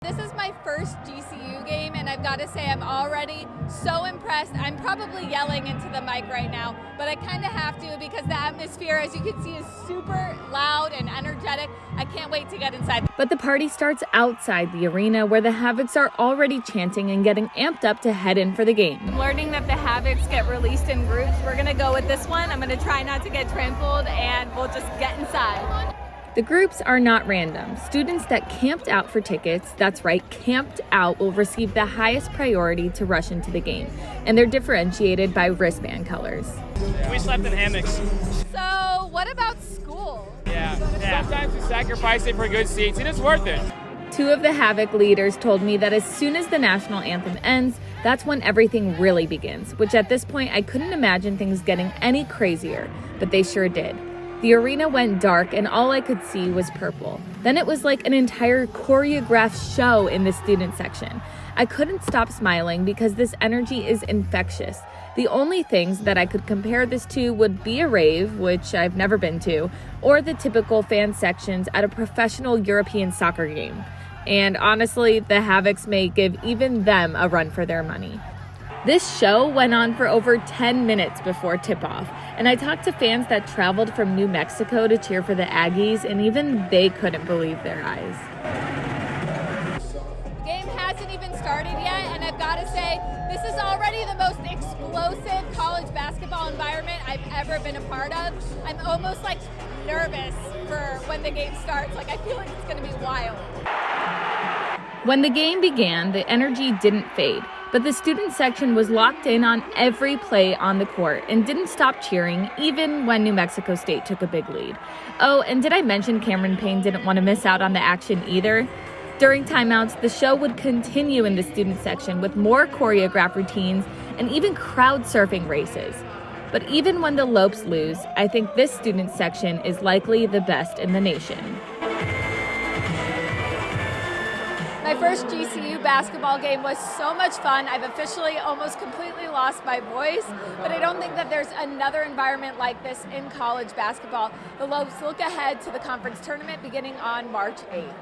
This is my first GCU game, and I've got to say I'm already so impressed. I'm probably yelling into the mic right now, but I kind of have to because the atmosphere, as you can see, is super loud and energetic. I can't wait to get inside. But the party starts outside the arena where the Havocs are already chanting and getting amped up to head in for the game. I'm learning that the Havocs get released in groups. We're going to go with this one. I'm going to try not to get trampled, and we'll just get inside. The groups are not random. Students that camped out for tickets, that's right, camped out, will receive the highest priority to rush into the game, and they're differentiated by wristband colors. We slept in hammocks. So what about school? Yeah. Sometimes we sacrifice it for good seats, and it's worth it. Two of the Havoc leaders told me that as soon as the national anthem ends, that's when everything really begins, which at this point I couldn't imagine things getting any crazier, but they sure did. The arena went dark and all I could see was purple. Then it was like an entire choreographed show in the student section. I couldn't stop smiling because this energy is infectious. The only things that I could compare this to would be a rave, which I've never been to, or the typical fan sections at a professional European soccer game. And honestly, the Havocs may give even them a run for their money. This show went on for over 10 minutes before tip-off, and I talked to fans that traveled from New Mexico to cheer for the Aggies, and even they couldn't believe their eyes. The game hasn't even started yet, and I've got to say, this is already the most explosive college basketball environment I've ever been a part of. I'm almost like nervous for when the game starts. Like, I feel like it's going to be wild. When the game began, the energy didn't fade, but the student section was locked in on every play on the court and didn't stop cheering even when New Mexico State took a big lead. Oh, and did I mention Cameron Payne didn't want to miss out on the action either? During timeouts, the show would continue in the student section with more choreographed routines and even crowd surfing races. But even when the Lopes lose, I think this student section is likely the best in the nation. My first GCU basketball game was so much fun. I've officially almost completely lost my voice, but I don't think that there's another environment like this in college basketball. The Lopes look ahead to the conference tournament beginning on March 8th.